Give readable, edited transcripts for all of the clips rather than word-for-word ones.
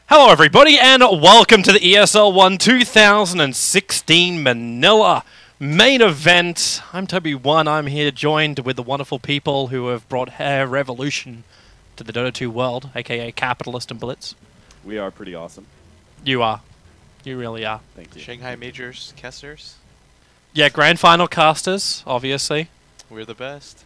Hello everybody and welcome to the ESL One 2016 Manila main event. I'm Toby1. I'm here joined with the wonderful people who have brought hair revolution to the Dota 2 world, aka Capitalist and Blitz. We are pretty awesome. You are. You really are. Thank you. Shanghai Majors casters. Yeah, Grand Final casters, obviously. We're the best.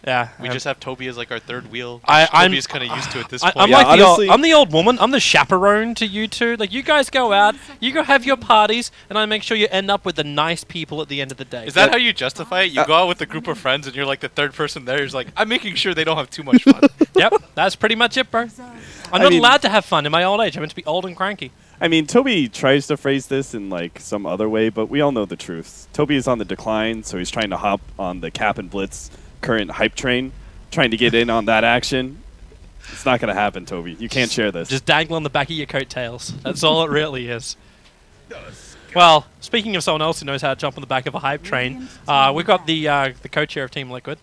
Yeah. We just have Toby as like our third wheel. I'm Toby's kind of used to it at this point. I'm Yeah, like honestly, I'm the old woman. I'm the chaperone to you two. Like, you guys go out, you go have your parties, and I make sure you end up with the nice people at the end of the day. Is that how you justify it? You go out with a group of friends and you're like the third person there. You're like, I'm making sure they don't have too much fun. Yep, that's pretty much it, bro. I'm not allowed to have fun in my old age. I'm meant to be old and cranky. I mean, Toby tries to phrase this in like some other way, but we all know the truth. Toby is on the decline, so he's trying to hop on the Cap and Blitz current hype train, trying to get in on that action. It's not going to happen, Toby. You can't share this. Just dangle on the back of your coattails. That's all it really is. Well, speaking of someone else who knows how to jump on the back of a hype train, we've got the co-chair of Team Liquid.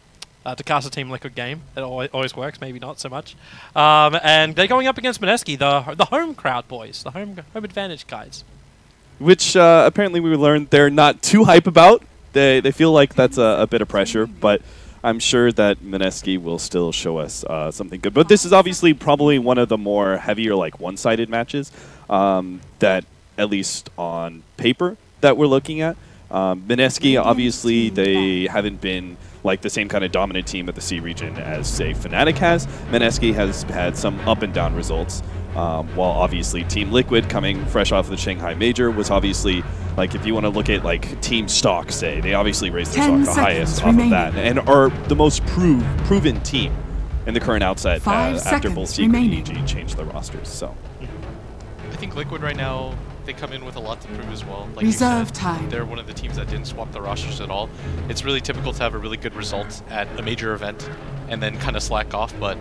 To cast a Team Liquid game. It always works, maybe not so much. And they're going up against Mineski, the home crowd boys, the home advantage guys. Which apparently we learned they're not too hype about. They feel like that's a bit of pressure, but I'm sure that Mineski will still show us something good. But this is obviously probably one of the more heavier, like one-sided matches that, at least on paper, that we're looking at. Mineski, obviously, they haven't been like the same kind of dominant team at the C region as, say, Fnatic has. Mineski has had some up and down results, while obviously Team Liquid, coming fresh off of the Shanghai Major, was obviously, like, if you want to look at like team stock, say, they obviously raised their stock the highest off of that, and are the most proven team in the current outset after both Secret and EG changed their rosters. So I think Liquid right now, they come in with a lot to prove as well. Like Reserve you said, time. They're one of the teams that didn't swap the rosters at all. It's really typical to have a really good result at a major event and then kind of slack off, but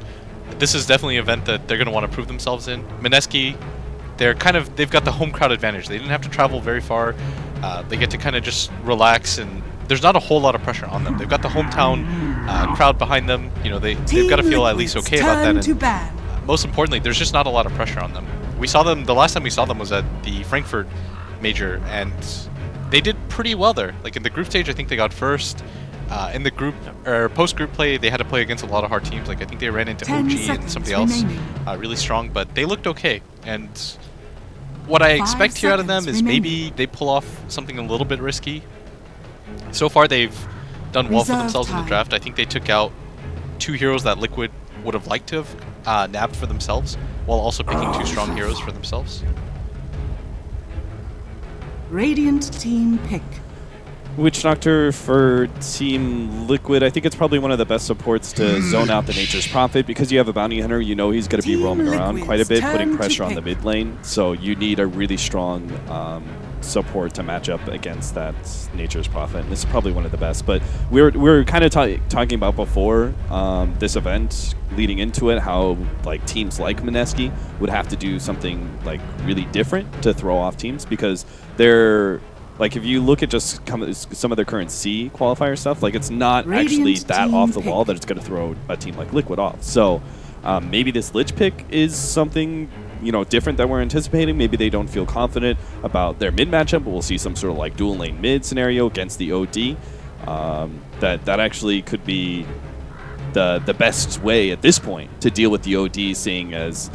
this is definitely an event that they're going to want to prove themselves in. Mineski, they've got the home crowd advantage. They didn't have to travel very far. They get to kind of just relax, and there's not a whole lot of pressure on them. They've got the hometown crowd behind them. You know, they've got to feel at least okay about that. And most importantly, there's just not a lot of pressure on them. We saw them, the last time we saw them was at the Frankfurt Major, and they did pretty well there. Like in the group stage, I think they got first. In the group, or post-group play, they had to play against a lot of hard teams. Like I think they ran into OG and somebody else really strong, but they looked okay. And what I expect here out of them is maybe they pull off something a little bit risky. So far, they've done well for themselves in the draft. I think they took out 2 heroes that Liquid would have liked to have nabbed for themselves, while also picking 2 strong heroes for themselves. Radiant team pick. Witch Doctor for Team Liquid, I think it's probably one of the best supports to zone out the Nature's Prophet, because you have a Bounty Hunter, you know he's going to be roaming around quite a bit, putting pressure on the mid lane, so you need a really strong support to match up against that Nature's Prophet, and this is probably one of the best. But we were kind of talking about before this event, leading into it, how like teams like Mineski would have to do something like really different to throw off teams, because they're like, if you look at just some of their current C qualifier stuff, like it's not actually that off the wall that it's going to throw a team like Liquid off. So maybe this Lich pick is something, you know, different that we're anticipating. Maybe they don't feel confident about their mid matchup, but we'll see some sort of like dual lane mid scenario against the OD. That actually could be the best way at this point to deal with the OD, seeing as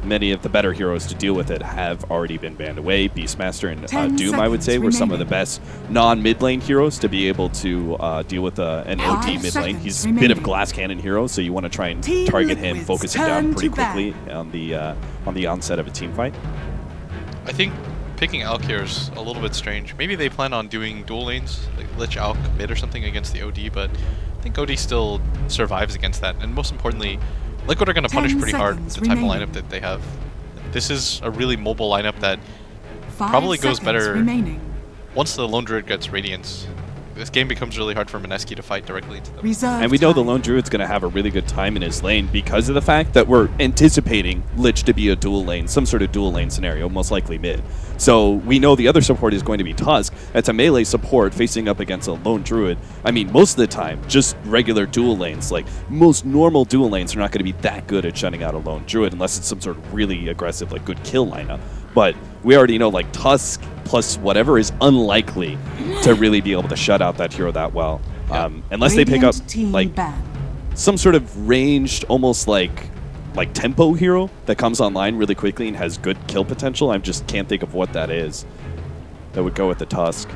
many of the better heroes to deal with it have already been banned away. Beastmaster and Doom, I would say, were some of the best non-mid lane heroes to be able to deal with an OD mid lane. He's a bit of a glass cannon hero, so you want to try and target him, focus him down pretty quickly on the onset of a team fight. I think picking Alk here is a little bit strange. Maybe they plan on doing dual lanes, like Lich Alk mid or something against the OD, but I think OD still survives against that. And most importantly, Liquid are going to punish pretty hard the type of lineup that they have. This is a really mobile lineup that probably goes better once the Lone Druid gets Radiance. This game becomes really hard for Mineski to fight directly into them. And we know the Lone Druid's going to have a really good time in his lane because of the fact that we're anticipating Lich to be a dual lane, some sort of dual lane scenario, most likely mid. So we know the other support is going to be Tusk. It's a melee support facing up against a lone druid. I mean, most of the time, just regular dual lanes. Like, most normal dual lanes are not going to be that good at shutting out a lone druid unless it's some sort of really aggressive, like, good kill lineup. But we already know, like, Tusk plus whatever is unlikely to really be able to shut out that hero that well. Unless they pick up, like, some sort of ranged, almost like tempo hero that comes online really quickly and has good kill potential. I just can't think of what that is that would go with the Tusk.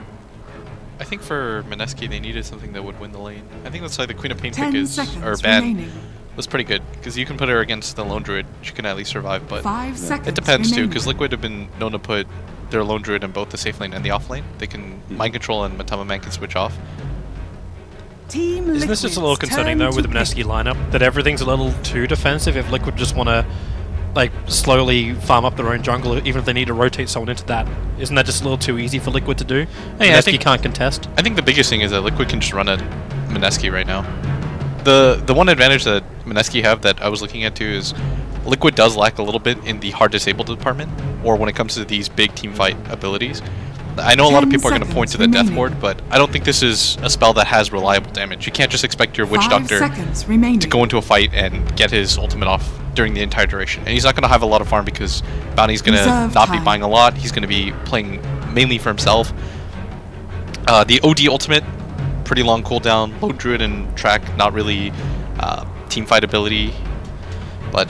I think for Mineski, they needed something that would win the lane. I think that's why the Queen of Pain pick is, or ban, was pretty good, because you can put her against the Lone Druid. She can at least survive, but it depends too, because Liquid have been known to put their Lone Druid in both the safe lane and the off lane. They can Mind Control and Matama Man can switch off. Isn't this just a little concerning though with the Mineski lineup, that everything's a little too defensive if Liquid just want to like slowly farm up their own jungle, even if they need to rotate someone into that? Isn't that just a little too easy for Liquid to do? Hey, I think you can't contest. I think the biggest thing is that Liquid can just run a Mineski right now. The one advantage that Mineski have that I was looking at too is Liquid does lack a little bit in the hard disabled department, or when it comes to these big team fight abilities. I know a lot of people are going to point to the Death Ward, but I don't think this is a spell that has reliable damage. You can't just expect your Witch Doctor to go into a fight and get his ultimate off during the entire duration. And he's not going to have a lot of farm because Bounty's going to not be buying a lot. He's going to be playing mainly for himself. The OD ultimate, pretty long cooldown. Low Druid and Track, not really team fight ability. But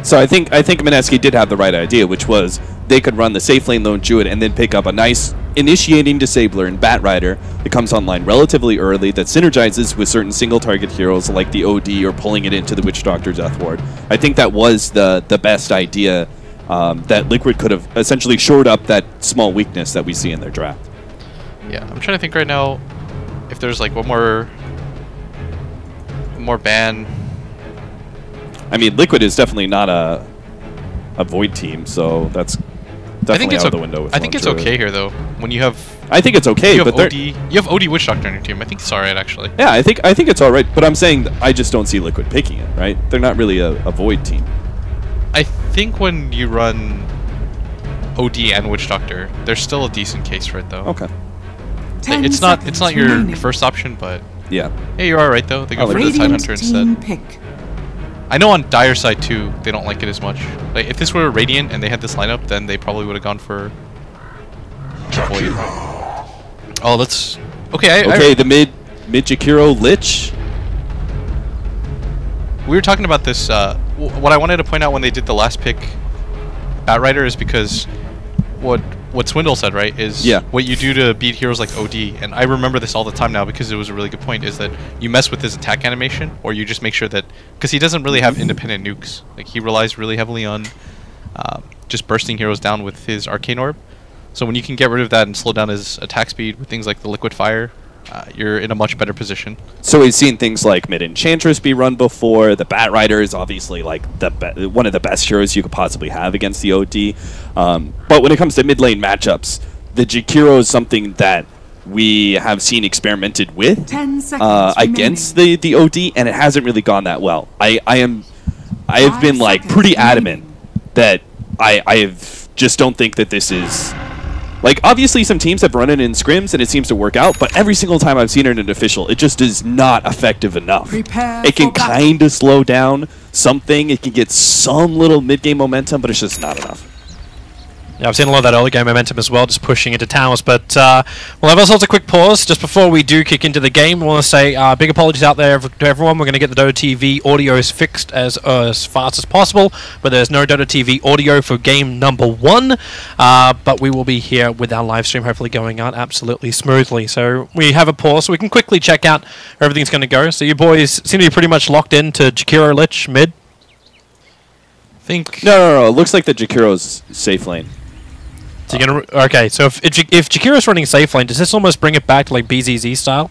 so I think Mineski did have the right idea, which was they could run the safe lane Lone Druid and then pick up a nice initiating disabler in Bat Rider that comes online relatively early, that synergizes with certain single target heroes like the OD or pulling it into the Witch Doctor Death Ward. I think that was the best idea, that Liquid could have essentially shored up that small weakness that we see in their draft. Yeah, I'm trying to think right now if there's like one more ban. I mean, Liquid is definitely not a Void team, so that's definitely out of the window. With I think it's okay here though. When you have, I think it's okay, but you have OD Witch Doctor on your team. I think it's alright actually. Yeah, I think it's alright, but I'm saying that I just don't see Liquid picking it. Right? They're not really a Void team. I think when you run OD and Witch Doctor, there's still a decent case for it though. Okay. It's not your first option, but yeah. Yeah, you're alright though. They go for the Tidehunter instead. I know on Dire side too, they don't like it as much. Like if this were Radiant and they had this lineup, then they probably would have gone for Void. Oh, that's okay. The mid Jakiro Lich. We were talking about this. What I wanted to point out when they did the last pick, Bat Rider, is because what Swindle said, right, is what you do to beat heroes like OD, and I remember this all the time now because it was a really good point, is that you mess with his attack animation, or you just make sure that, because he doesn't really have independent nukes, like he relies really heavily on just bursting heroes down with his Arcane Orb, so when you can get rid of that and slow down his attack speed with things like the Liquid Fire, you're in a much better position. So we've seen things like Mid Enchantress be run before. The Bat Rider is obviously like one of the best heroes you could possibly have against the OD. But when it comes to mid lane matchups, the Jakiro is something that we have seen experimented with against the OD, and it hasn't really gone that well. I have been like pretty adamant that I just don't think that this is. Like, obviously some teams have run it in scrims and it seems to work out, but every single time I've seen it in official, it just is not effective enough. It can kind of slow down something, it can get some little mid-game momentum, but it's just not enough. Yeah, I've seen a lot of that early game momentum as well, just pushing into towers. But we'll have ourselves a quick pause just before we do kick into the game. I want to say big apologies out there to everyone. We're going to get the Dota TV audios fixed as fast as possible, but there's no Dota TV audio for game number 1. But we will be here with our live stream hopefully going on absolutely smoothly. So we have a pause so we can quickly check out how everything's going to go. So you boys seem to be pretty much locked into Jakiro Lich mid. No. It looks like the Jakiro's safe lane. So you're gonna okay. So if Jakiro's running safe lane, does this almost bring it back to like BZZ style?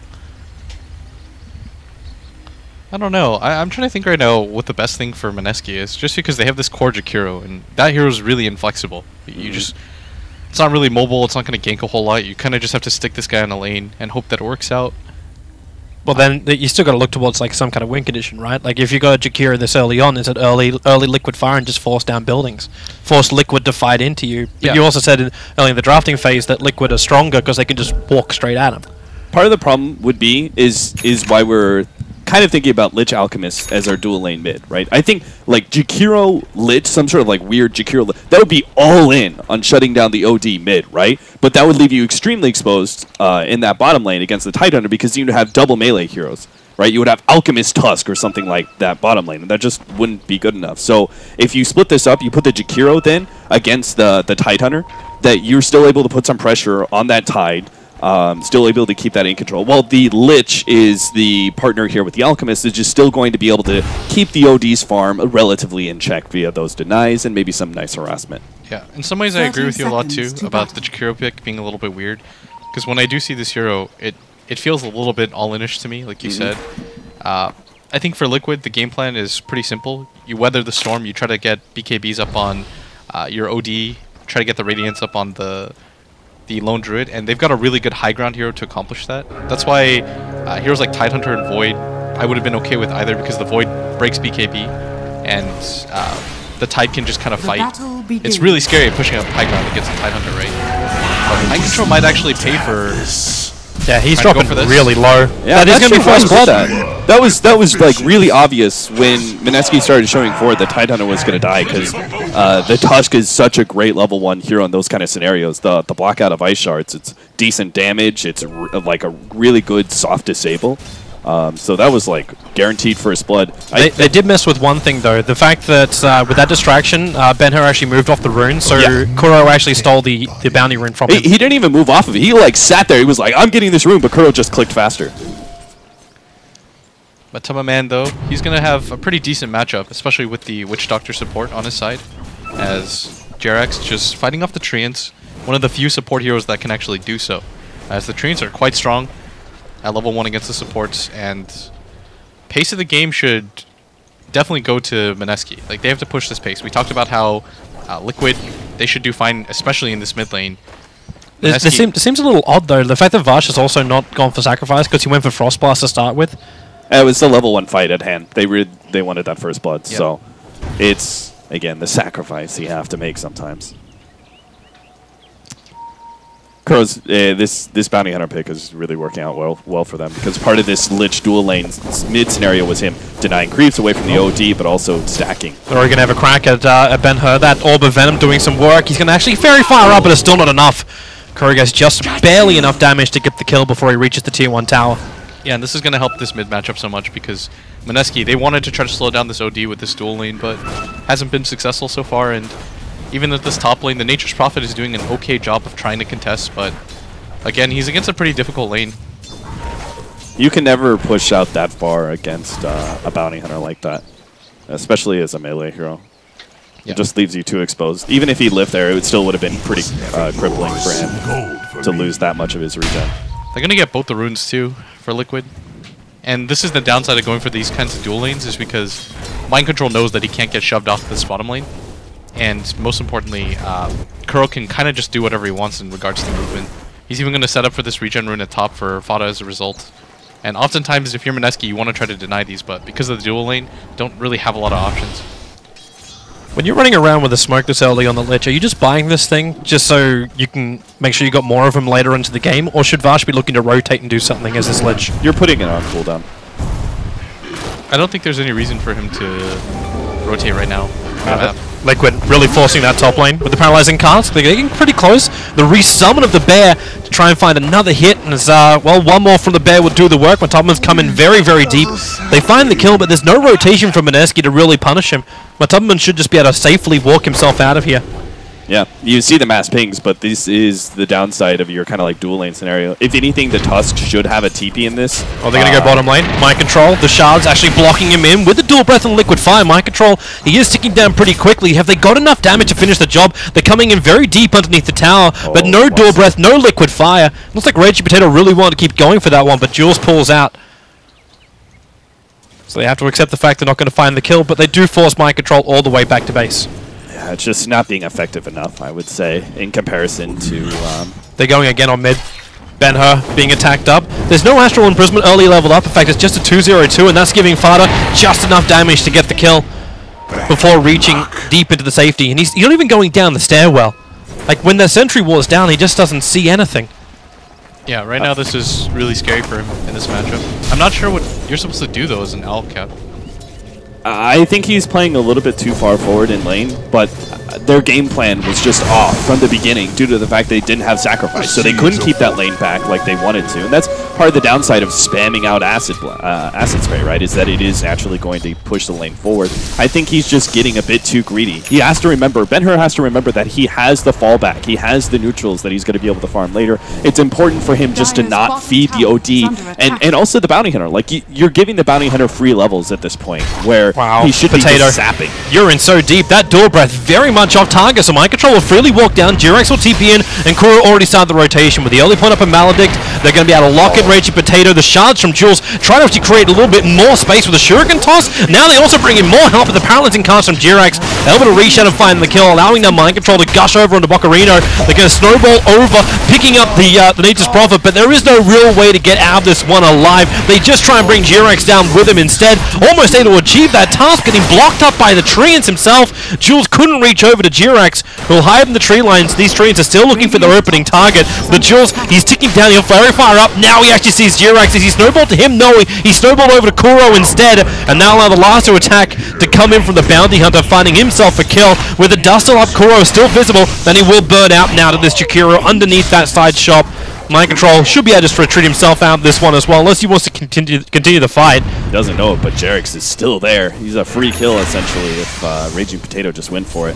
I don't know. I'm trying to think right now what the best thing for Mineski is, just because they have this core Jakiro, and that hero is really inflexible. You just, it's not really mobile. It's not going to gank a whole lot. You kind of just have to stick this guy on a lane and hope that it works out. Well, then you still got to look towards like some kind of win condition, right? Like if you got a Jakira this early on, is it early Liquid Fire and just force down buildings, force Liquid to fight into you? But you also said early in the drafting phase that Liquid are stronger because they can just walk straight at them. Part of the problem would be is why we're kind of thinking about Lich Alchemist as our dual lane mid, right? I think like Jakiro Lich, some sort of like weird Jakiro, that would be all in on shutting down the OD mid, right? But that would leave you extremely exposed in that bottom lane against the Tidehunter because you'd have double melee heroes, right? You would have Alchemist Tusk or something like that bottom lane, and that just wouldn't be good enough. So if you split this up, you put the Jakiro then against the Tidehunter, that you're still able to put some pressure on that Tide, still able to keep that in control. While the Lich is the partner here with the Alchemist, is just still going to be able to keep the OD's farm relatively in check via those denies and maybe some nice harassment. Yeah, in some ways I agree with you a lot too about the Jakiro pick being a little bit weird. Because when I do see this hero, it feels a little bit all-in-ish to me, like you said. I think for Liquid, the game plan is pretty simple. You weather the storm, you try to get BKBs up on your OD, try to get the Radiance up on the Lone Druid, and they've got a really good high ground hero to accomplish that. That's why heroes like Tidehunter and Void, I would have been okay with either because the Void breaks BKB, and the Tide can just kind of fight. It's really scary pushing up high ground against the Tidehunter, right? Mind Control might actually pay for... Yeah, he's dropping really low. Yeah, that is going to be first blood at. That was like really obvious when Mineski started showing forward that Tidehunter was going to die because the Tusk is such a great level 1 hero in those kind of scenarios. The blockout of Ice Shards, it's decent damage. It's like a really good soft disable. So that was like guaranteed first blood. They did mess with one thing though, the fact that with that distraction, Ben-Hur actually moved off the rune, so Kuro actually stole the bounty rune from him. He didn't even move off of it. He like sat there. He was like, I'm getting this rune, but Kuro just clicked faster. But Tamaman though, he's going to have a pretty decent matchup, especially with the Witch Doctor support on his side, as Jerax just fighting off the Treants, one of the few support heroes that can actually do so, as the Treants are quite strong at level 1 against the supports, and pace of the game should definitely go to Mineski. Like, they have to push this pace. We talked about how Liquid, they should do fine, especially in this mid lane. It seems a little odd, though, the fact that Vash has also not gone for Sacrifice, because he went for Frostblast to start with. It was the level 1 fight at hand. They wanted that first blood, so it's, again, the sacrifice you have to make sometimes. Kuro's, this bounty hunter pick is really working out well for them because part of this Lich dual lane mid scenario was him denying creeps away from the OD, but also stacking. They're already going to have a crack at Ben-Hur. That Orb of Venom doing some work. He's going to actually very far up, but it's still not enough. Kuro gets just barely enough damage to get the kill before he reaches the tier 1 tower. Yeah, and this is going to help this mid matchup so much because Mineski, they wanted to try to slow down this OD with this dual lane, but hasn't been successful so far, and even at this top lane, the Nature's Prophet is doing an okay job of trying to contest, but again, he's against a pretty difficult lane. You can never push out that far against a bounty hunter like that, especially as a melee hero. Yeah. It just leaves you too exposed. Even if he lived there, it still would have been pretty crippling for him to lose that much of his regen. They're going to get both the runes too for Liquid. And this is the downside of going for these kinds of dual lanes, is because Mind Control knows that he can't get shoved off this bottom lane. And most importantly, Kuro can kind of just do whatever he wants in regards to movement. He's even going to set up for this regen rune at top for Fada as a result. And oftentimes, if you're Mineski, you want to try to deny these, but because of the dual lane, don't really have a lot of options. When you're running around with a smoke this early on the Lich, are you just buying this thing just so you can make sure you got more of them later into the game, or should Vash be looking to rotate and do something as this Lich? You're putting it on cooldown. I don't think there's any reason for him to rotate right now. Liquid really forcing that top lane with the paralyzing cast. They're getting pretty close. The resummon of the bear to try and find another hit, and as well, one more from the bear will do the work. Matubman's come in very, very deep. They find the kill, but there's no rotation from Mineski to really punish him. Matubman should just be able to safely walk himself out of here. Yeah, you see the mass pings, but this is the downside of your kind of like dual lane scenario. If anything, the Tusk should have a TP in this. Oh, they're going to go bottom lane. Mind Control, the Shards actually blocking him in with the dual breath and liquid fire. Mind Control, he is ticking down pretty quickly. Have they got enough damage to finish the job? They're coming in very deep underneath the tower, but no dual breath, no liquid fire. Looks like Ragey Potato really wanted to keep going for that one, but Jules pulls out. So they have to accept the fact they're not going to find the kill, but they do force Mind Control all the way back to base. Yeah, it's just not being effective enough, I would say, in comparison to... They're going again on mid. Ben-Hur being attacked up. There's no Astral Imprisonment early leveled up. In fact, it's just a 2-0-2, and that's giving Fada just enough damage to get the kill before reaching deep into the safety. And he's not even going down the stairwell. Like, when the sentry wall is down, he just doesn't see anything. Yeah, right now this is really scary for him in this matchup. I'm not sure what you're supposed to do, though, as an Owlcat. I think he's playing a little bit too far forward in lane, but their game plan was just off from the beginning due to the fact they didn't have sacrifice, so they couldn't keep that lane back like they wanted to. And that's part of the downside of spamming out acid spray, right, is that it is naturally going to push the lane forward. I think he's just getting a bit too greedy. He has to remember, Ben-Hur has to remember that he has the fallback. He has the neutrals that he's going to be able to farm later. It's important for him just to not feed the OD and also the bounty hunter. Like, you're giving the bounty hunter free levels at this point where he should be just sapping. You're in so deep. That door breath very much off target, so Mind Control will freely walk down. Jirax will TP in, and Kuro already started the rotation. With the early point up in Maledict, they're going to be able to lock in Raging Potato. The shards from Jules trying to actually create a little bit more space with a Shuriken toss. Now they also bring in more help with the paralyzing cast from Jirax. They're able to reset and find the kill, allowing their Mind Control to gush over onto bo3. They're going to snowball over, picking up the Nature's Prophet, but there is no real way to get out of this one alive. They just try and bring Jirax down with him instead, almost able to achieve that task, getting blocked up by the treants himself. Jules couldn't reach over to Jirax, who will hide in the tree lines. These treants are still looking for their opening target. But Jules, he's ticking down, he'll very far up. Now he actually sees Jirax as he snowballed to him. No, he snowballed over to Kuro instead, and now allow the lasso attack to come in from the bounty hunter, finding himself a kill. With the dust still up, Kuro is still visible, and he will burn out now to this Jakiro underneath that side shop. Mind Control should be able to just retreat himself out of this one as well, unless he wants to continue the fight. He doesn't know it, but Jirax is still there. He's a free kill, essentially, if Raging Potato just went for it.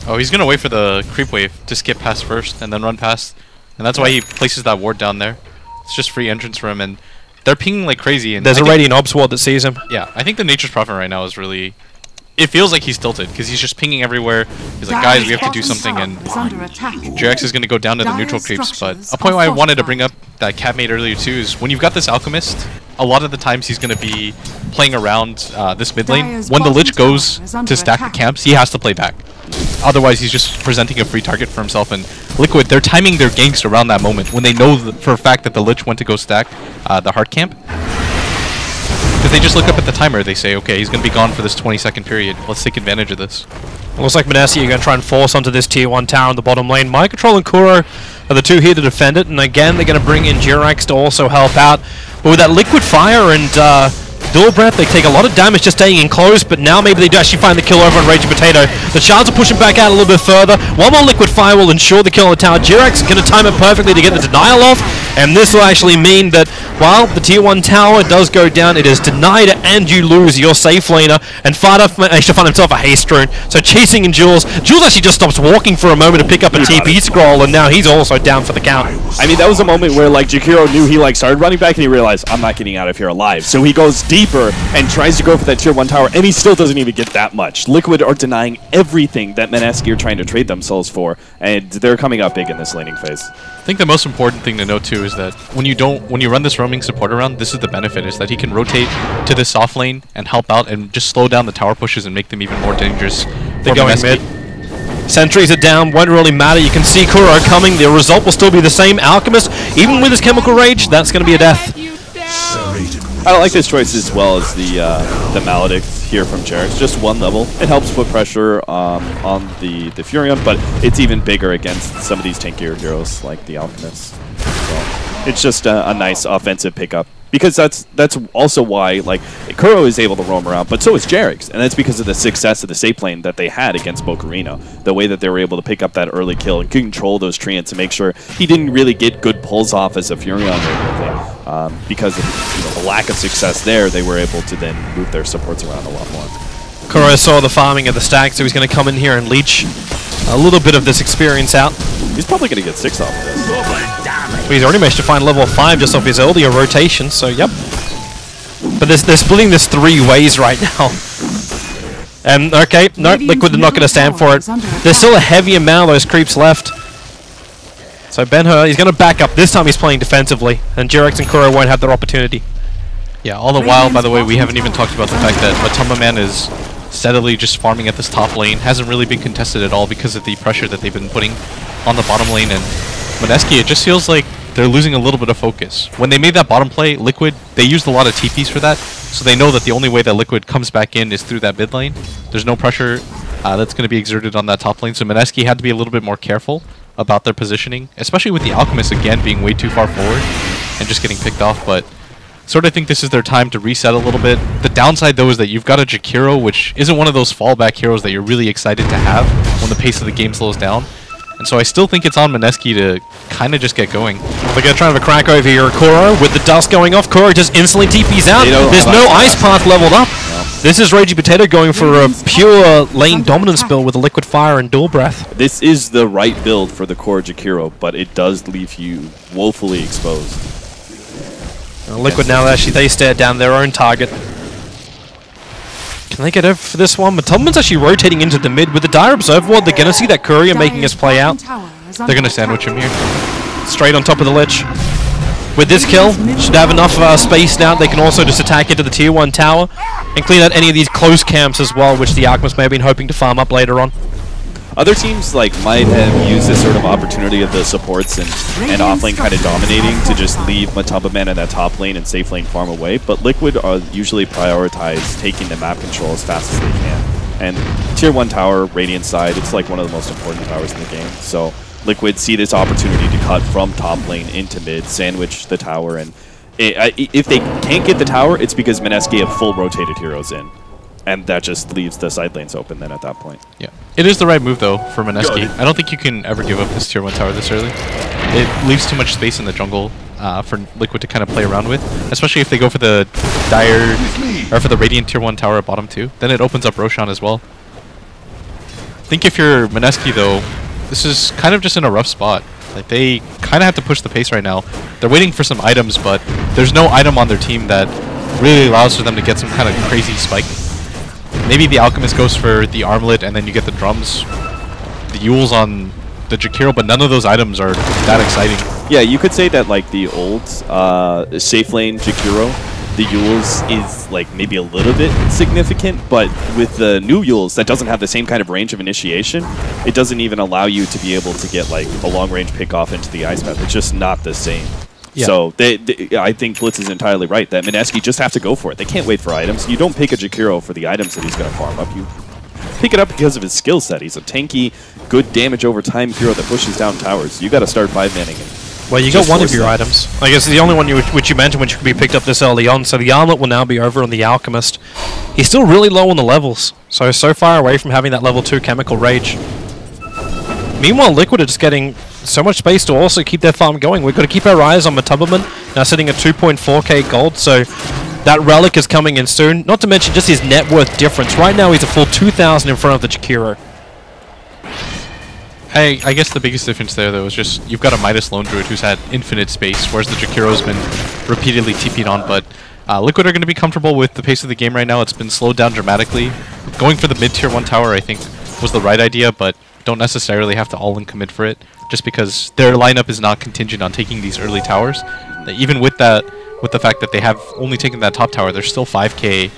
Oh, he's going to wait for the creep wave to skip past first and then run past. And that's why he places that ward down there. It's just free entrance for him, and they're pinging like crazy. And there's a Radiant Obs ward that sees him. Yeah, I think the Nature's Prophet right now is really... It feels like he's tilted, because he's just pinging everywhere. He's like, guys, we have to do something, and Jirax is going to go down to the neutral creeps. But a point I wanted to bring up that Cat made earlier too is when you've got this Alchemist, a lot of the times he's going to be playing around this mid lane. When the Lich goes to stack the camps, he has to play back. Otherwise, he's just presenting a free target for himself. And Liquid, they're timing their ganks around that moment when they know for a fact that the Lich went to go stack the hard camp. Because they just look up at the timer, they say, okay, he's going to be gone for this 20-second period. Let's take advantage of this. Looks like Mineski are going to try and force onto this tier 1 tower in the bottom lane. Mind Control and Kuro are the two here to defend it, and again, they're going to bring in Jirax to also help out. But with that Liquid Fire and Dual Breath, they take a lot of damage just staying in close, but now maybe they do actually find the kill over on Raging Potato. The shards are pushing back out a little bit further. One more Liquid Fire will ensure the kill on the tower. Jirax is going to time it perfectly to get the denial off, and this will actually mean that while the tier 1 tower does go down, it is denied and you lose your safe laner, and Fada managed to find himself a haste rune. So chasing in Jules. Jules actually just stops walking for a moment to pick up a TP scroll, and now he's also down for the count. I mean, that was a moment where like Jakiro knew he like started running back and he realized, I'm not getting out of here alive. So he goes deeper and tries to go for that tier 1 tower, and he still doesn't even get that much. Liquid are denying everything that Mineski are trying to trade themselves for, and they're coming up big in this laning phase. I think the most important thing to note too is that when you run this roaming support around, this is the benefit, is that he can rotate to the soft lane and help out and just slow down the tower pushes and make them even more dangerous. They're going mid. Sentries are down, won't really matter. You can see Kuro coming. The result will still be the same. Alchemist, even with his Chemical Rage, that's going to be a death. I like this choice as well as the Maledict here from Jirax. Just one level. It helps put pressure on the Furion, but it's even bigger against some of these tankier heroes like the Alchemist. So it's just a nice offensive pickup. Because that's also why like Kuro is able to roam around, but so is Jirax, and that's because of the success of the safe lane that they had against bo3. The way that they were able to pick up that early kill and control those treants and make sure he didn't really get good pulls off as a Furion or anything. Because of the lack of success there, they were able to then move their supports around a lot more. Kuro saw the farming of the stack, so he's going to come in here and leech a little bit of this experience out. He's probably going to get 6 off of this. Well, he's already managed to find level 5 just off his earlier rotation, so yep. But they're splitting this 3 ways right now. And okay, no, Liquid are not going to stand for it. There's still a heavy amount of those creeps left. So Ben-Hur, he's going to back up. This time he's playing defensively, and Jirax and Kuro won't have their opportunity. Yeah, all the while, by the way, we haven't even talked about the fact that Matumba Man is steadily just farming at this top lane. Hasn't really been contested at all because of the pressure that they've been putting on the bottom lane. And Mineski, it just feels like they're losing a little bit of focus. When they made that bottom play, Liquid, they used a lot of TPs for that, so they know that the only way that Liquid comes back in is through that mid lane. There's no pressure that's going to be exerted on that top lane, so Mineski had to be a little bit more careful about their positioning, especially with the Alchemist again being way too far forward and just getting picked off, but sort of think this is their time to reset a little bit. The downside though is that you've got a Jakiro, which isn't one of those fallback heroes that you're really excited to have when the pace of the game slows down. And so I still think it's on Mineski to kind of just get going. They're going to try and have a crack over here. Kuro with the dust going off. Kuro just instantly TPs out. There's no ice path leveled up. No. This is Ragey Potato going for a pure lane dominance build with a Liquid Fire and Dual Breath. This is the right build for the core Jakiro, but it does leave you woefully exposed. Liquid now, actually, they stare down their own target. Can they get over for this one? But Tubman's actually rotating into the mid with the Dire Observer Ward. They're going to see that Courier making his play out. They're going to sandwich him here. Straight on top of the Lich. With this kill, should have enough space now. They can also just attack into the tier 1 tower and clean out any of these close camps as well, which the Alchemist may have been hoping to farm up later on. Other teams might have used this sort of opportunity of the supports and offlane kind of dominating to just leave Matumbaman in that top lane and safe lane farm away, but Liquid usually prioritize taking the map control as fast as they can. And tier 1 tower, Radiant side, it's like one of the most important towers in the game, so Liquid see this opportunity to cut from top lane into mid, sandwich the tower, and if they can't get the tower, it's because Mineski have full rotated heroes in. And that just leaves the side lanes open then at that point. Yeah. It is the right move, though, for Mineski. I don't think you can ever give up this tier 1 tower this early. It leaves too much space in the jungle for Liquid to kind of play around with, especially if they go for the Dire, or for the Radiant tier 1 tower at bottom 2. Then it opens up Roshan as well. I think if you're Mineski, though, this is kind of just in a rough spot. Like, they kind of have to push the pace right now. They're waiting for some items, but there's no item on their team that really allows for them to get some kind of crazy spike. Maybe the Alchemist goes for the armlet, and then you get the drums, the Yules on the Jakiro, but none of those items are that exciting. Yeah, you could say that like the old safe lane Jakiro, the Yules is like maybe a little bit significant, but with the new Yules that doesn't have the same kind of range of initiation, it doesn't even allow you to be able to get like a long range pick off into the ice path. It's just not the same. Yeah. So I think Blitz is entirely right that Mineski just have to go for it. They can't wait for items. You don't pick a Jakiro for the items that he's going to farm up. You pick it up because of his skill set. He's a tanky, good damage over time hero that pushes down towers. You got to start 5-manning him. Well, you got one of your items. I guess the only one which you mentioned which could be picked up this early on. So the armlet will now be over on the Alchemist. He's still really low on the levels. So far away from having that level 2 Chemical Rage. Meanwhile, Liquid are just getting so much space to also keep their farm going. We've got to keep our eyes on Matumbaman, now sitting at 2.4k gold, so that Relic is coming in soon. Not to mention just his net worth difference. Right now he's a full 2,000 in front of the Jakiro. I guess the biggest difference there, though, is just you've got a Midas Lone Druid who's had infinite space, whereas the Jakiro's been repeatedly TP'd on, but Liquid are going to be comfortable with the pace of the game right now. It's been slowed down dramatically. Going for the mid-tier 1 tower, I think, was the right idea, but don't necessarily have to all-in commit for it, just because their lineup is not contingent on taking these early towers. Even with that, with the fact that they have only taken that top tower, they're still 5k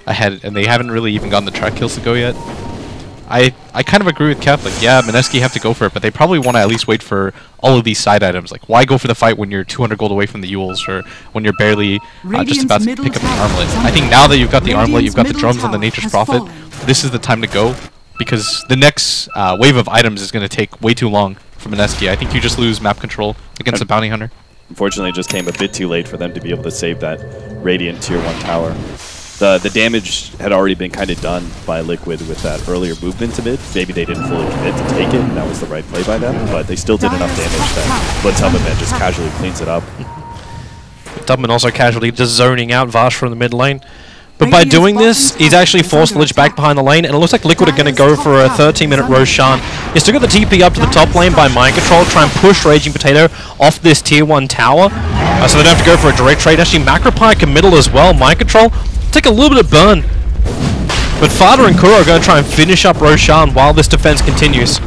ahead, and they haven't really even gotten the track kills to go yet. I kind of agree with Kev, like, yeah, Mineski have to go for it, but they probably want to at least wait for all of these side items. Like, why go for the fight when you're 200 gold away from the Yules, or when you're barely just about to pick up the armlet? I think now that you've got the armlet, you've got the drums and the Nature's Prophet, this is the time to go, because the next wave of items is going to take way too long for Mineski. I think you just lose map control against the Bounty Hunter. Unfortunately, it just came a bit too late for them to be able to save that Radiant tier 1 tower. The damage had already been kind of done by Liquid with that earlier movement to mid. Maybe they didn't fully commit to take it, and that was the right play by them, but they still did enough damage that Matumbaman just casually cleans it up. Tubman also casually just zoning out Vash from the mid lane. But by doing this, he's actually forced Lich back behind the lane, and it looks like Liquid are going to go for a 13-minute Roshan. He's still got the TP up to the top lane by Mind Control, try and push Raging Potato off this tier 1 tower. So they don't have to go for a direct trade. Actually, Macropie can middle as well. Mind Control take a little bit of burn. But Fada and Kuro are going to try and finish up Roshan while this defense continues.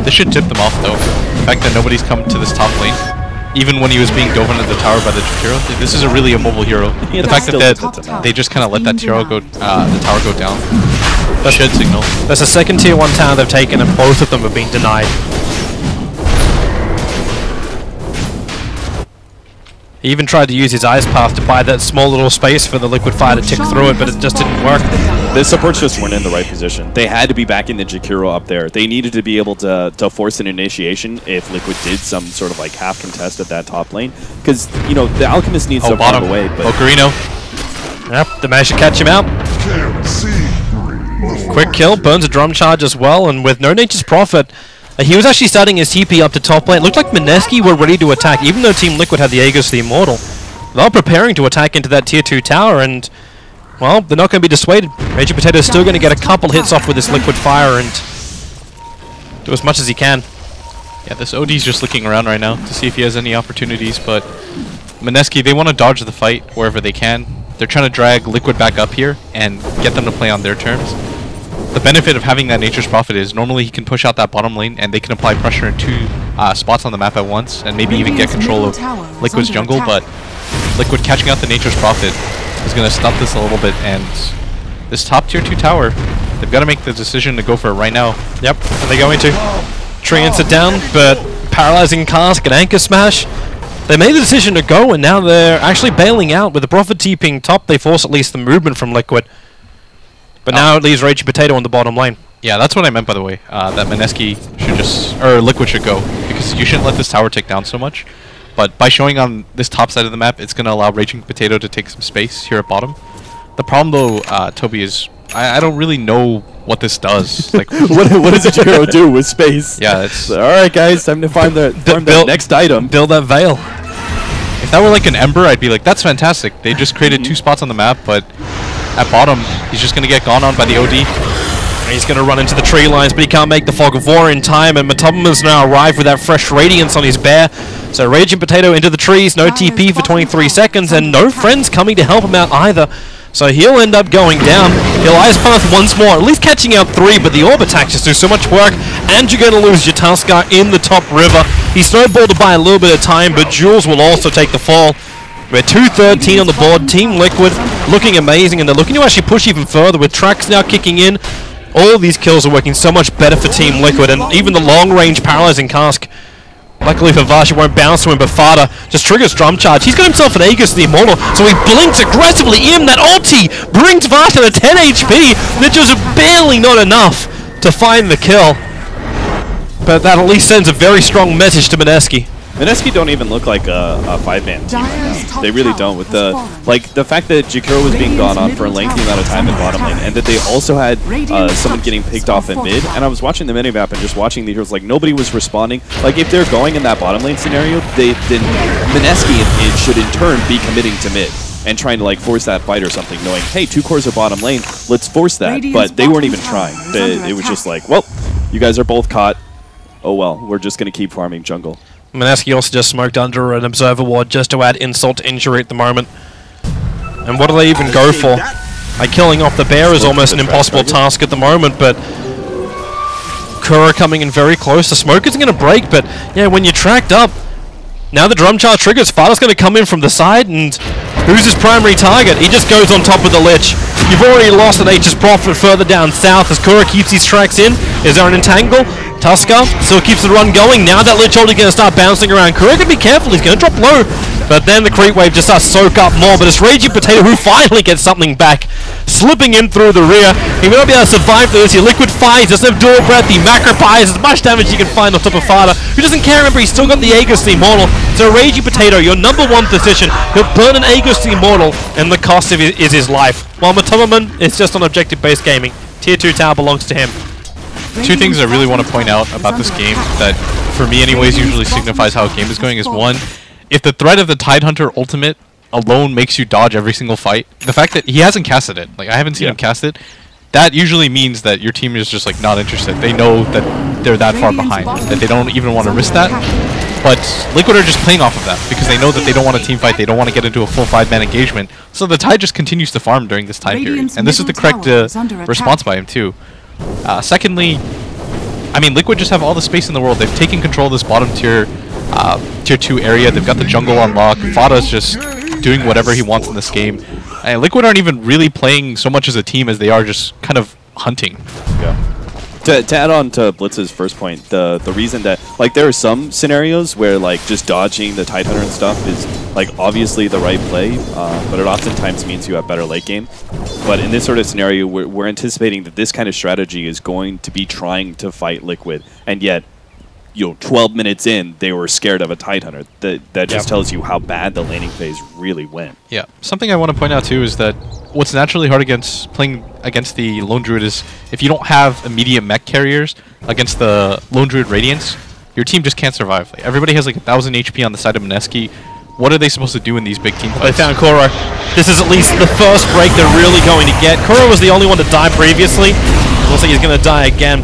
This should tip them off, though. The fact that nobody's come to this top lane. Even when he was being dove into the tower by the Jakiro, this is a really immobile hero. The fact that they just kind of let that tower go down, that should signal. That's the second tier 1 tower they've taken, and both of them have been denied. He even tried to use his Ice Path to buy that small little space for the Liquid Fire to tick through it, but it just didn't work. The supports just weren't in the right position. They had to be backing the Jakiro up there. They needed to be able to force an initiation if Liquid did some sort of like half contest at that top lane. Because, you know, the Alchemist needs to bottom away. But Ocarino. Yep, they managed to catch him out. Quick kill, burns a drum charge as well, and with no Nature's Prophet, he was actually starting his TP up to top lane. It looked like Mineski were ready to attack, even though Team Liquid had the Aegis the Immortal. They were preparing to attack into that tier 2 tower, and, well, they're not going to be dissuaded. Raging Potato is still going to get a couple hits off with this Liquid Fire and do as much as he can. Yeah, this OD's just looking around right now to see if he has any opportunities, but Mineski, they want to dodge the fight wherever they can. They're trying to drag Liquid back up here and get them to play on their terms. The benefit of having that Nature's Prophet is normally he can push out that bottom lane and they can apply pressure in 2 spots on the map at once and maybe even get control of Liquid's jungle, but Liquid catching out the Nature's Prophet is going to stop this a little bit, and this top tier 2 tower, they've got to make the decision to go for it right now. Yep, and they're going to. Treants it down, but Paralyzing Cask and Anchor Smash. They made the decision to go, and now they're actually bailing out. With the Prophet TPing top, they force at least the movement from Liquid. But now it leaves Raging Potato on the bottom lane. Yeah, that's what I meant, by the way. That Mineski should just, or Liquid should go, because you shouldn't let this tower tick down so much. But by showing on this top side of the map, it's going to allow Raging Potato to take some space here at bottom. The problem, though, Toby, is I don't really know what this does. Like, what does a Jakiro do with space? Yeah, it's all right, guys. Time to find the next item. Build that veil. If that were like an Ember, I'd be like, that's fantastic. They just created 2 spots on the map, but at bottom, he's just going to get gone on by the OD. And he's going to run into the tree lines, but he can't make the Fog of War in time, and Matoma's now arrived with that fresh Radiance on his bear. So Raging Potato into the trees, no TP for 23 seconds, and no friends coming to help him out either. So he'll end up going down. He'll Ice Path once more, at least catching out 3, but the Orb attacks just do so much work, and you're going to lose your Tuskar in the top river. He snowballed to buy a little bit of time, but Jules will also take the fall. We're 2-13 on the board. Team Liquid looking amazing, and they're looking to actually push even further with Trax now kicking in. All of these kills are working so much better for Team Liquid, and even the long-range Paralyzing Cask. Luckily for Vash, it won't bounce to him, but Fada just triggers Drum Charge. He's got himself an Aegis the Immortal, so he blinks aggressively in. That ulti brings Vash to 10 HP. That just barely not enough to find the kill. But that at least sends a very strong message to Mineski. Mineski don't even look like a 5-man team right now. They really don't. With the fact that Jakiro was being gone on for a lengthy amount of time in bottom lane, and that they also had someone getting picked off in mid. And I was watching the minimap and just watching the heroes, like nobody was responding. Like if they're going in that bottom lane scenario, then Mineski should in turn be committing to mid and trying to like force that fight or something, knowing, hey, 2 cores are bottom lane, let's force that. But they weren't even trying. It was just like, well, you guys are both caught. Oh well, we're just going to keep farming jungle. Mineski also just smoked under an Observer Ward just to add insult to injury at the moment. And what do they even go for? Like, killing off the bear is almost an impossible task at the moment, but Kura coming in very close. The smoke isn't going to break, but yeah, when you're tracked up, now the Drum Charge triggers. Fada's going to come in from the side, and who's his primary target? He just goes on top of the Lich. You've already lost an Nature's Prophet further down south as Kura keeps these tracks in. Is there an entangle? Tuskar still keeps the run going. Now that Lich Holder going to start bouncing around. Kura can be careful. He's going to drop low. But then the creep wave just starts to soak up more. But it's Raging Potato who finally gets something back. Slipping in through the rear. He may not be able to survive this. He Liquid Fire. He doesn't have Dual Breath. He Macro Pies as much damage you can find on top of Fada, who doesn't care. Remember, he's still got the Aegis the Immortal. So Raging Potato, your #1 position. He'll burn an Aegis the Immortal, and the cost of it is his life. While Matomaman is just on objective-based gaming. Tier 2 tower belongs to him. 2 things I really want to point out about this game that, for me anyways, usually signifies how a game is going is, 1, if the threat of the Tidehunter ultimate alone makes you dodge every single fight, the fact that he hasn't casted it, like I haven't seen him cast it, that usually means that your team is just like not interested. They know that they're that far behind, that they don't even want to risk that. But Liquid are just playing off of that because they know that they don't want a team fight, they don't want to get into a full 5-man engagement, so the Tide just continues to farm during this time period. And this is the correct response by him too. Secondly, I mean, Liquid just have all the space in the world. They've taken control of this bottom tier, tier 2 area. They've got the jungle on lock. Fada's just doing whatever he wants in this game. And Liquid aren't even really playing so much as a team as they are just kind of hunting. Yeah. To add on to Blitz's first point, the reason that, like, there are some scenarios where, like, just dodging the Tidehunter and stuff is, like, obviously the right play, but it oftentimes means you have better late game. But in this sort of scenario, we're anticipating that this kind of strategy is going to be trying to fight Liquid, and yet, 12 minutes in, they were scared of a Tidehunter. That just tells you how bad the laning phase really went. Yeah. Something I want to point out, too, is that what's naturally hard against playing against the Lone Druid is if you don't have immediate mech carriers against the Lone Druid Radiance, your team just can't survive. Like, everybody has like 1,000 HP on the side of Mineski. What are they supposed to do in these big team fights? They found Kuro. This is at least the first break they're really going to get. Kuro was the only one to die previously. Looks like he's going to die again.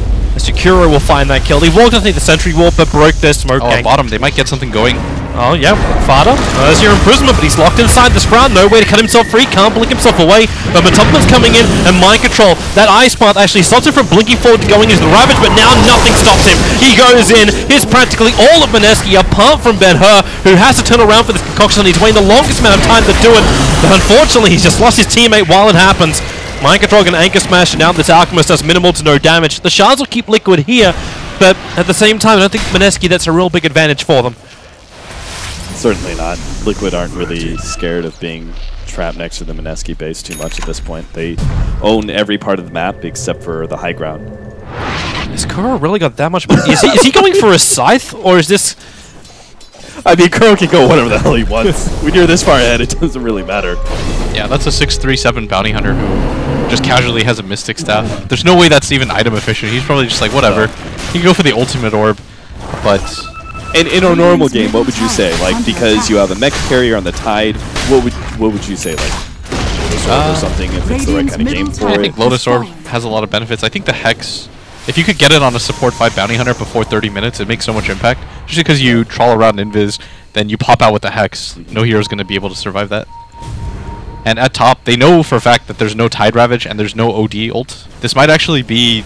Kuro will find that kill. He walked underneath the sentry wall, but broke their smoke gang. Bottom, they might get something going. Oh, yeah, Fada. There's your imprisonment, but he's locked inside the Sprout. No way to cut himself free. Can't blink himself away. But Matopman's coming in, and mind control. That Ice Path actually stops him from blinking forward to going into the Ravage, but now nothing stops him. He goes in. Here's practically all of Mineski, apart from Ben-Hur, who has to turn around for this concoction. He's waiting the longest amount of time to do it. But unfortunately, he's just lost his teammate while it happens. Mind control can anchor smash, and now this Alchemist does minimal to no damage. The shards will keep Liquid here, but at the same time, I don't think Mineski, that's a real big advantage for them. Certainly not. Liquid aren't really scared of being trapped next to the Mineski base too much at this point. They own every part of the map except for the high ground. Has Kuro really got that much? Is he going for a scythe, or is this... I mean, Kuro can go whatever the hell he wants. When you're this far ahead, it doesn't really matter. Yeah, that's a 6/3/7 bounty hunter who just casually has a Mystic Staff. There's no way that's even item efficient. He's probably just like, whatever. He can go for the ultimate orb, but... In a normal game, what would you say? Like, because you have a mech carrier on the Tide, what would you say? Like, Lotus Orb or something, if it's the right kind of game for it? I think Lotus Orb has a lot of benefits. I think the Hex... If you could get it on a support 5 bounty hunter before 30 minutes, it makes so much impact. Just because you trawl around Invis, then you pop out with the Hex. No hero's going to be able to survive that. And at top, they know for a fact that there's no Tide Ravage and there's no OD ult. This might actually be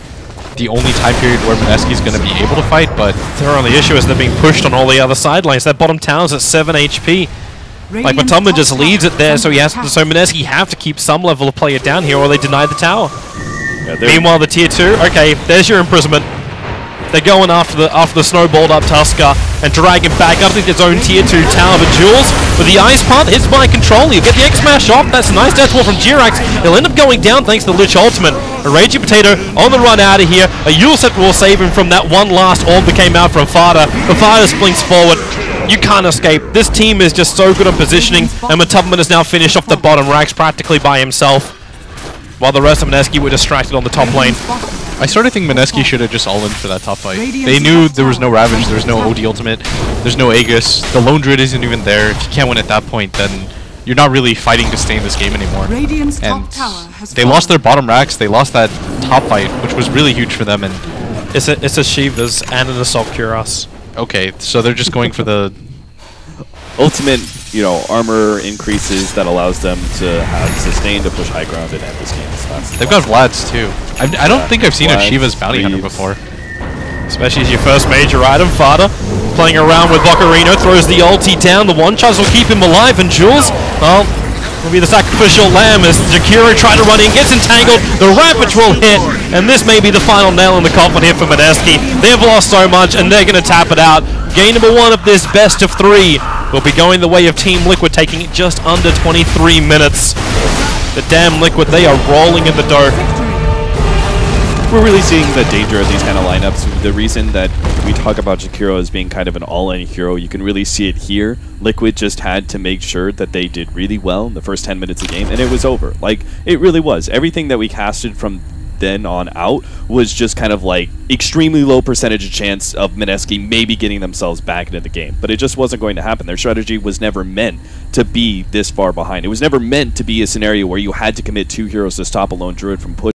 the only time period where Mineski's going to be able to fight, but... Their only issue is they're being pushed on all the other side lanes. That bottom tower's at 7 HP. Like, Matopman just leaves it there, so Mineski have to keep some level of player down here, or they deny the tower. Yeah, meanwhile, the tier 2, okay, there's your imprisonment. They're going after the snowballed up Tusker and dragging back underneath its own tier 2 tower. But Jules, with the Ice Path, hits by control. He'll get the X-Smash off. That's a nice death wall from Jirax. He'll end up going down thanks to the Lich Ultimate. A Raging Potato on the run out of here. A Yule Scepter will save him from that one last orb that came out from Fada. The Fada splints forward. You can't escape. This team is just so good on positioning, and Matopman has now finished off the bottom racks practically by himself, while the rest of Mineski were distracted on the top lane. I sort of think Mineski should have just all in for that top fight. They knew there was no Ravage, there was no OD Ultimate, there's no Aegis, the Lone Druid isn't even there. If you can't win at that point, then you're not really fighting to stay in this game anymore. And they lost their bottom racks, they lost that top fight, which was really huge for them. And it's a Shivas and an Assault Cuirass. Okay, so they're just going for the ultimate, armor increases that allows them to have sustain to push high ground and end this game. They've got Vlad's too. I don't think I've seen a Shiva's bounty hunter before. Especially as your first major item. Fada playing around with Bocarino, throws the ulti down. The one-shots will keep him alive, and Jules, well, will be the sacrificial lamb as Jakiro tries to run in, gets entangled. The Ravage will hit, and this may be the final nail in the coffin here for Mineski. They've lost so much, and they're going to tap it out. Game number 1 of this best of 3 will be going the way of Team Liquid, taking it just under 23 minutes. The damn Liquid, they are rolling in the dough. We're really seeing the danger of these kind of lineups. The reason that we talk about Jakiro as being kind of an all-in hero, you can really see it here. Liquid just had to make sure that they did really well in the first 10 minutes of the game, and it was over. Like, it really was. Everything that we casted from then on out was just kind of like extremely low percentage chance of Mineski maybe getting themselves back into the game. But it just wasn't going to happen. Their strategy was never meant to be this far behind. It was never meant to be a scenario where you had to commit 2 heroes to stop a Lone Druid from pushing.